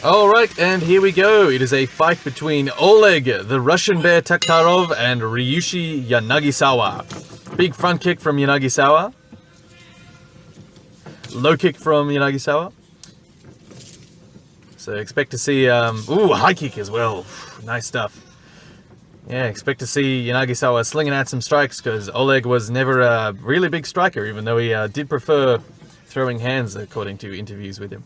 Alright, and here we go. It is a fight between Oleg, the Russian bear Taktarov, and Ryushi Yanagisawa. Big front kick from Yanagisawa. Low kick from Yanagisawa. So expect to see, high kick as well. Nice stuff. Yeah, expect to see Yanagisawa slinging out some strikes, because Oleg was never a really big striker, even though he did prefer throwing hands, according to interviews with him.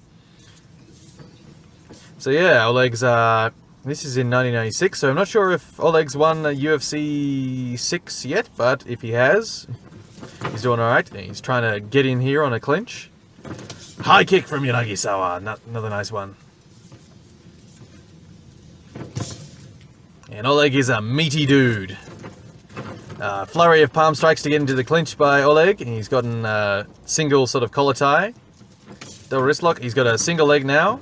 So yeah, Oleg's, this is in 1996, so I'm not sure if Oleg's won UFC 6 yet, but if he has, he's doing alright. He's trying to get in here on a clinch. High kick from Yanagisawa, another nice one. And Oleg is a meaty dude. Flurry of palm strikes to get into the clinch by Oleg. He's gotten a single sort of collar tie. Double wrist lock. He's got a single leg now.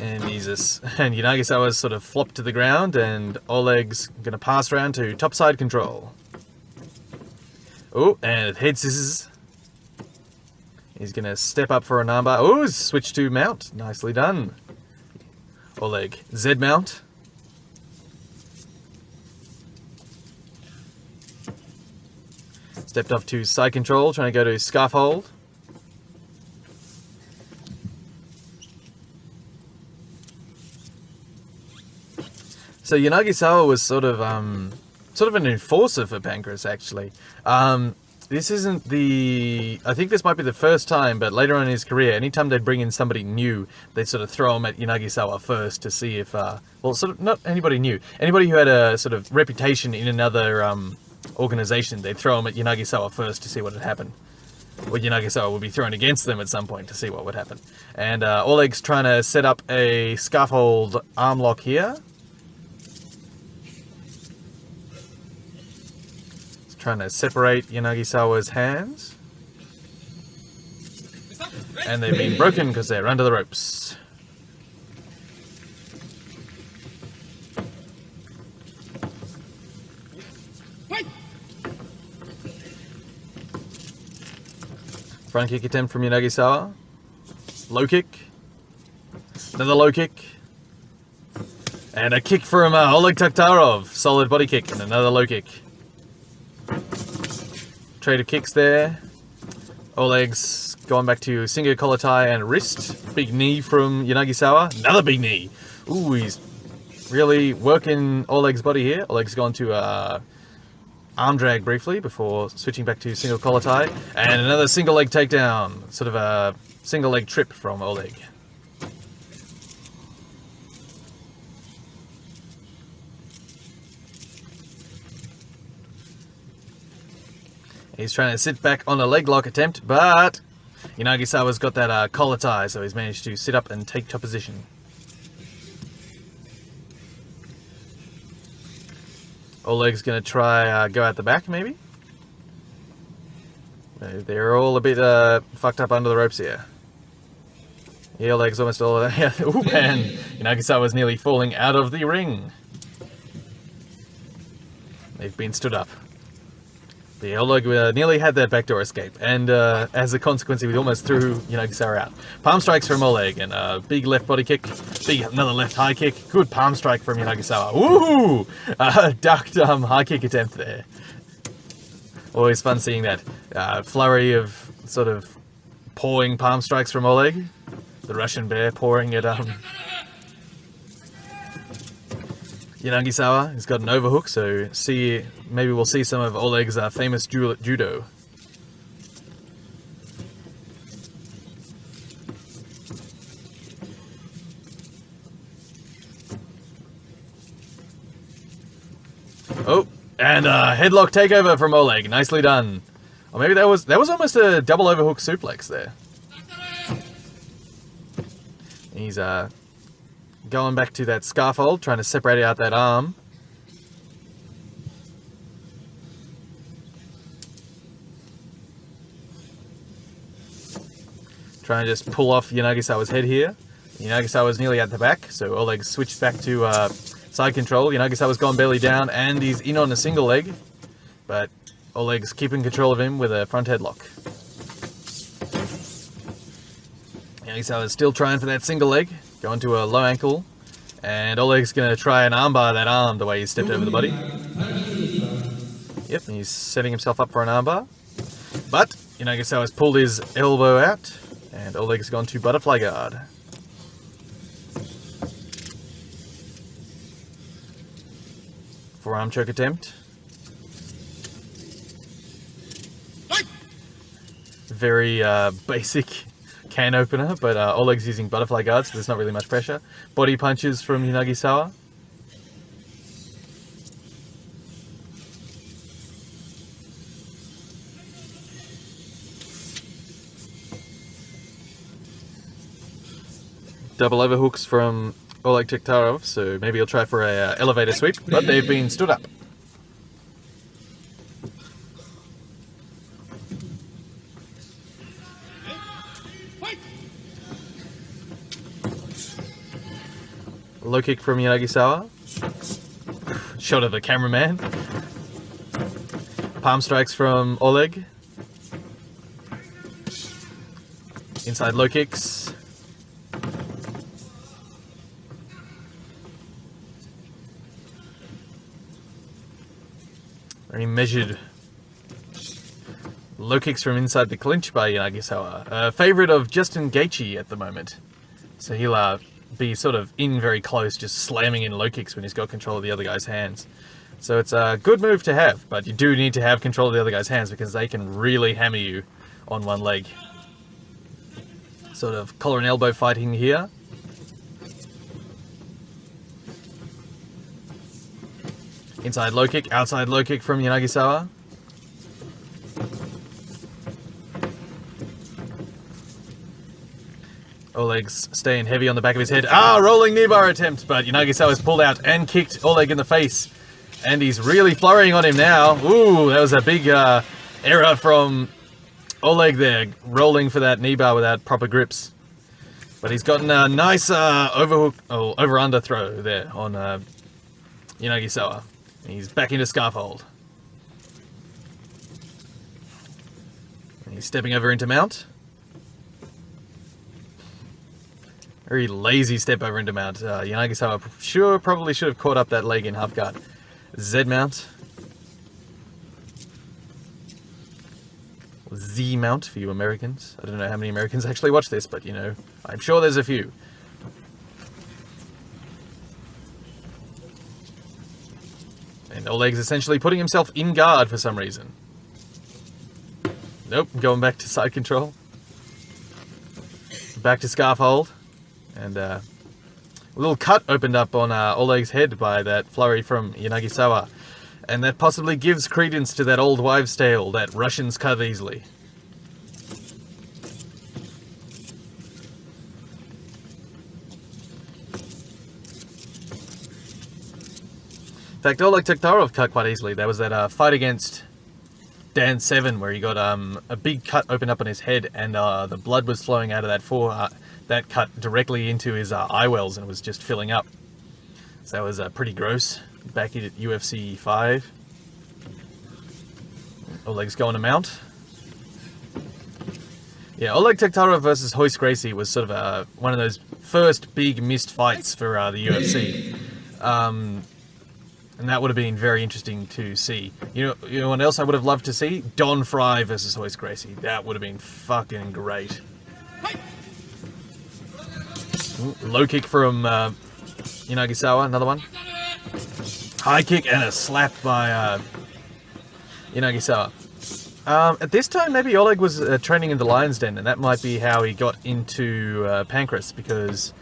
And and Yanagisawa's sort of flopped to the ground, and Oleg's going to pass around to topside control. Oh, and head scissors. He's going to step up for an armbar. Oh, switch to mount. Nicely done. Oleg, Z mount. Stepped off to side control, trying to go to scarf hold. So Yanagisawa was sort of an enforcer for Pancrase, actually. This isn't I think this might be the first time, but later on in his career, anytime they'd bring in somebody new, they'd sort of throw him at Yanagisawa first to see if, well, sort of, not anybody new, anybody who had a sort of reputation in another organization, they'd throw him at Yanagisawa first to see what would happen. Or Yanagisawa would be thrown against them at some point to see what would happen. And Oleg's trying to set up a scarf hold arm lock here. Trying to separate Yanagisawa's hands. And they've been broken because they're under the ropes. Front kick attempt from Yanagisawa. Low kick. Another low kick. And a kick from Oleg Taktarov. Solid body kick and another low kick. Trade of kicks there. Oleg's gone back to single collar tie and wrist. Big knee from Yanagisawa. Another big knee. Ooh, he's really working Oleg's body here. Oleg's gone to arm drag briefly before switching back to single collar tie. And another single leg takedown. Sort of a single leg trip from Oleg. He's trying to sit back on a leg lock attempt, but Yanagisawa's got that collar tie, so he's managed to sit up and take top position. Oleg's going to try go out the back, maybe? They're all a bit fucked up under the ropes here. Yeah, Oleg's almost all... Ooh, man! Yanagisawa's nearly falling out of the ring. They've been stood up. The Oleg nearly had that backdoor escape, and as a consequence, he almost threw Yanagisawa out. Palm strikes from Oleg, and a big left body kick, another left high kick. Good palm strike from Yanagisawa. Woohoo! Ducked high kick attempt there. Always fun seeing that flurry of sort of pawing palm strikes from Oleg, the Russian bear pawing at Yanagisawa. He's got an overhook, so maybe we'll see some of Oleg's famous judo. Oh, and a headlock takeover from Oleg. Nicely done. Or maybe that was almost a double overhook suplex there. He's going back to that scarf hold, trying to separate out that arm. Trying to just pull off Yanagisawa's head here. Yanagisawa's nearly at the back, so Oleg switched back to side control. Yanagisawa's gone belly down, and he's in on a single leg. But Oleg's keeping control of him with a front headlock. Yanagisawa is still trying for that single leg, going to a low ankle, and Oleg's going to try and armbar that arm the way he stepped over the body. Yep, he's setting himself up for an armbar, but Yanagisawa has pulled his elbow out, and Oleg's gone to butterfly guard. Forearm choke attempt. Very basic can opener, but Oleg's using butterfly guard, so there's not really much pressure. Body punches from Yanagisawa. Double overhooks from Oleg Taktarov, so maybe he'll try for a elevator sweep, but they've been stood up. Low kick from Yanagisawa. Shot of the cameraman. Palm strikes from Oleg. Inside low kicks. Very measured low kicks from inside the clinch by Yanagisawa. A favourite of Justin Gaethje at the moment. So he'll be sort of in very close, just slamming in low kicks when he's got control of the other guy's hands. So it's a good move to have, but you do need to have control of the other guy's hands because they can really hammer you on one leg. Sort of collar and elbow fighting here. Inside low kick, outside low kick from Yanagisawa. Oleg's staying heavy on the back of his head. Rolling knee bar attempt, but Yanagisawa's pulled out and kicked Oleg in the face. And he's really flurrying on him now. Ooh, that was a big error from Oleg there, rolling for that knee bar without proper grips. But he's gotten a nice over-under throw there on Yanagisawa. He's back into scarf hold. And he's stepping over into mount. Very lazy step over into mount. Yanagisawa probably should have caught up that leg in half guard. Z mount. Z mount for you Americans. I don't know how many Americans actually watch this, but you know, I'm sure there's a few. And Oleg's essentially putting himself in guard for some reason. Nope, going back to side control. Back to scarf hold. And a little cut opened up on Oleg's head by that flurry from Yanagisawa. And that possibly gives credence to that old wives' tale that Russians cut easily. In fact, Oleg Taktarov cut quite easily. There was that fight against Dan 7 where he got a big cut opened up on his head and the blood was flowing out of that cut directly into his eye wells and was just filling up. So that was pretty gross. Back at UFC 5. Oleg's going to mount. Yeah, Oleg Taktarov versus Royce Gracie was sort of one of those first big missed fights for the UFC. And that would have been very interesting to see. You know what else I would have loved to see? Don Fry versus Royce Gracie. That would have been fucking great. Low kick from Yanagisawa, another one. High kick and a slap by Yanagisawa. At this time, maybe Oleg was training in the Lion's Den, and that might be how he got into Pancrase, because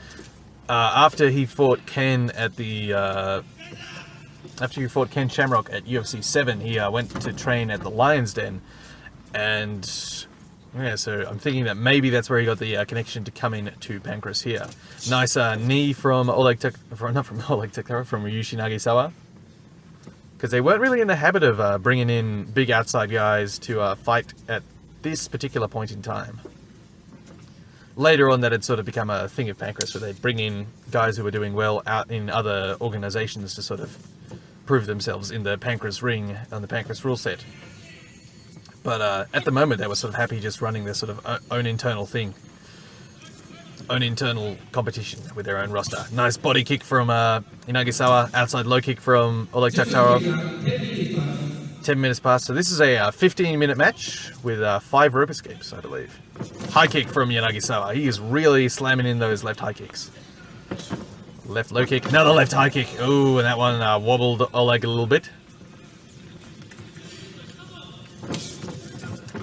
after he fought Ken Shamrock at UFC 7, he went to train at the Lion's Den, and yeah, so I'm thinking that maybe that's where he got the connection to come in to Pancrase here. Nice knee from from Ryushi Nagisawa. Because they weren't really in the habit of bringing in big outside guys to fight at this particular point in time. Later on, that had sort of become a thing of Pancrase, where they'd bring in guys who were doing well out in other organizations to sort of prove themselves in the Pancrase ring on the Pancrase rule set. But at the moment, they were sort of happy just running their sort of own internal thing. own internal competition with their own roster. Nice body kick from Yanagisawa, outside low kick from Oleg Taktarov. 10 minutes past. So this is a 15-minute match with 5 rope escapes, I believe. High kick from Yanagisawa. He is really slamming in those left high kicks. Left low kick, another left high kick. Oh, and that one wobbled Oleg a little bit.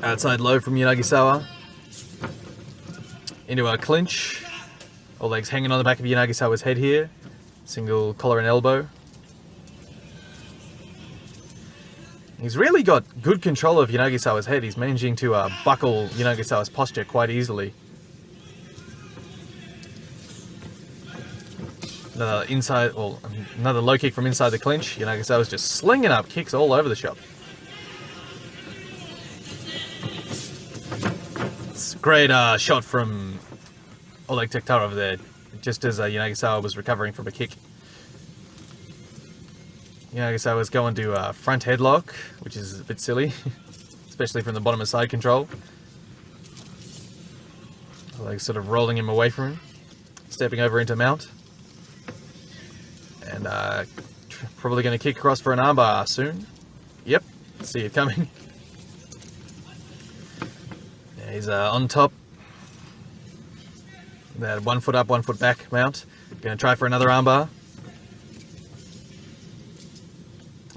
Outside low from Yanagisawa. Into a clinch. Oleg's hanging on the back of Yanagisawa's head here. Single collar and elbow. He's really got good control of Yanagisawa's head. He's managing to buckle Yanagisawa's posture quite easily. Another inside, or another low kick from inside the clinch. Yanagisawa's just slinging up kicks all over the shop. It's a great shot from Oleg Taktarov there, just as Yanagisawa was recovering from a kick. Yanagisawa's going to front headlock, which is a bit silly, especially from the bottom of side control. Oleg sort of rolling him away from him, stepping over into mount. And probably going to kick across for an armbar soon. Yep, see it coming. Yeah, he's on top. That 1 foot up, 1 foot back mount. Going to try for another armbar.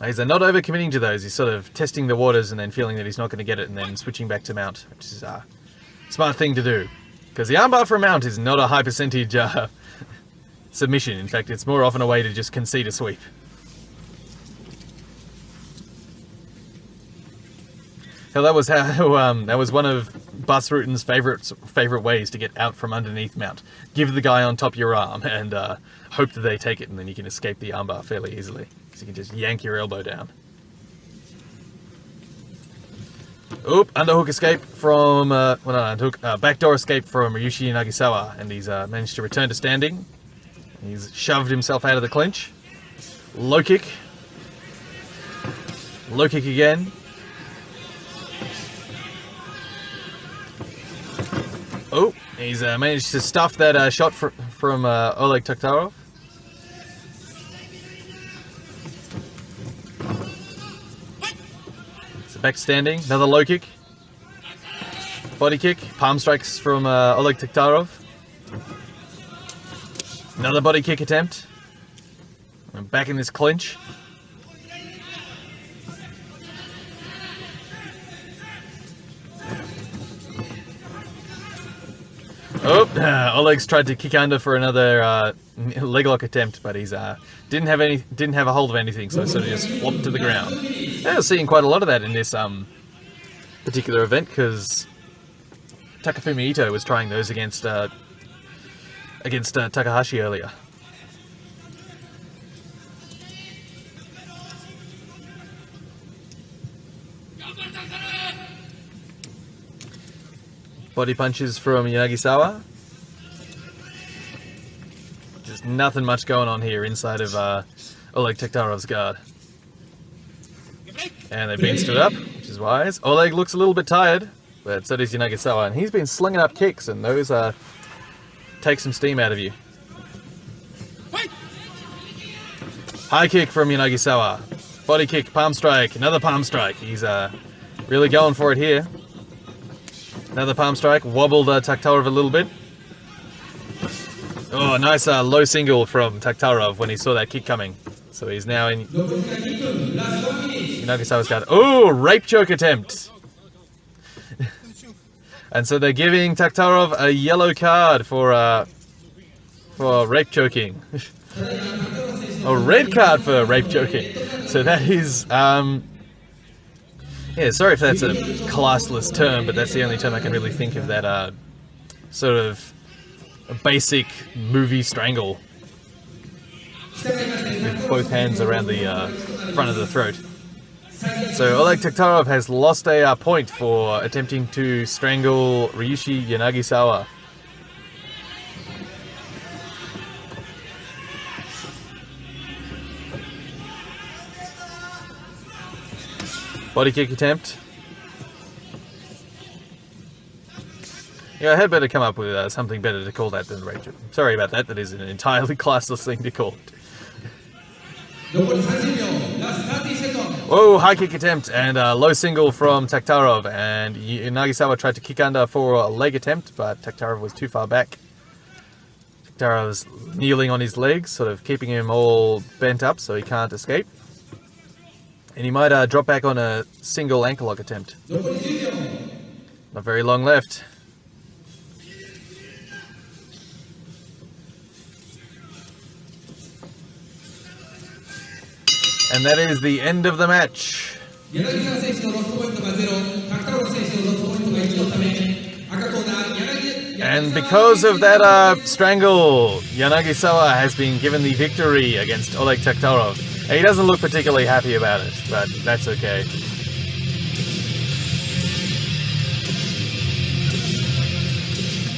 He's not overcommitting to those. He's sort of testing the waters and then feeling that he's not going to get it and then switching back to mount, which is a smart thing to do. Because the armbar for mount is not a high percentage submission. In fact, it's more often a way to just concede a sweep. Hell, that was how that was one of Bas Rutten's favorite ways to get out from underneath mount. Give the guy on top of your arm and hope that they take it, and then you can escape the armbar fairly easily. So you can just yank your elbow down. Oop, underhook escape from backdoor escape from Ryushi Yanagisawa, and he's managed to return to standing. He's shoved himself out of the clinch. Low kick. Low kick again. Oh, he's managed to stuff that shot from Oleg Taktarov. So back standing, another low kick. Body kick, palm strikes from Oleg Taktarov. Another body kick attempt. And back in this clinch. Oh, Oleg's tried to kick under for another leg lock attempt, but he's didn't have a hold of anything, so sort of just flopped to the ground. I was seeing quite a lot of that in this particular event because Takafumi Ito was trying those against Takahashi earlier. Body punches from Yanagisawa. Just nothing much going on here inside of Oleg Taktarov's guard. And they've been stood up, which is wise. Oleg looks a little bit tired, but so does Yanagisawa. And he's been slinging up kicks, and those take some steam out of you. High kick from Yanagisawa. Body kick, palm strike, another palm strike. He's really going for it here. Another palm strike, wobbled Taktarov a little bit. Oh, nice low single from Taktarov when he saw that kick coming. So he's now in Yanagisawa's guard. Oh, rape choke attempt. And so they're giving Taktarov a yellow card for rape choking. A red card for rape choking. So that is yeah, sorry if that's a classless term, but that's the only term I can really think of that sort of a basic movie strangle with both hands around the front of the throat. So Oleg Taktarov has lost a point for attempting to strangle Ryushi Yanagisawa. Body kick attempt. Yeah, I had better come up with something better to call that than rage whip. Sorry about that. That is an entirely classless thing to call it. Whoa, high kick attempt and low single from Taktarov, and Yanagisawa tried to kick under for a leg attempt, but Taktarov was too far back. Taktarov's kneeling on his legs, sort of keeping him all bent up so he can't escape. And he might drop back on a single ankle lock attempt. Not very long left. And that is the end of the match. And because of that strangle, Yanagisawa has been given the victory against Oleg Taktarov. And he doesn't look particularly happy about it, but that's okay.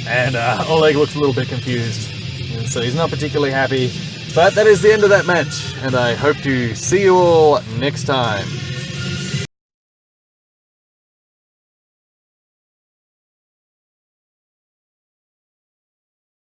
And Oleg looks a little bit confused, and so he's not particularly happy. But that is the end of that match, and I hope to see you all next time.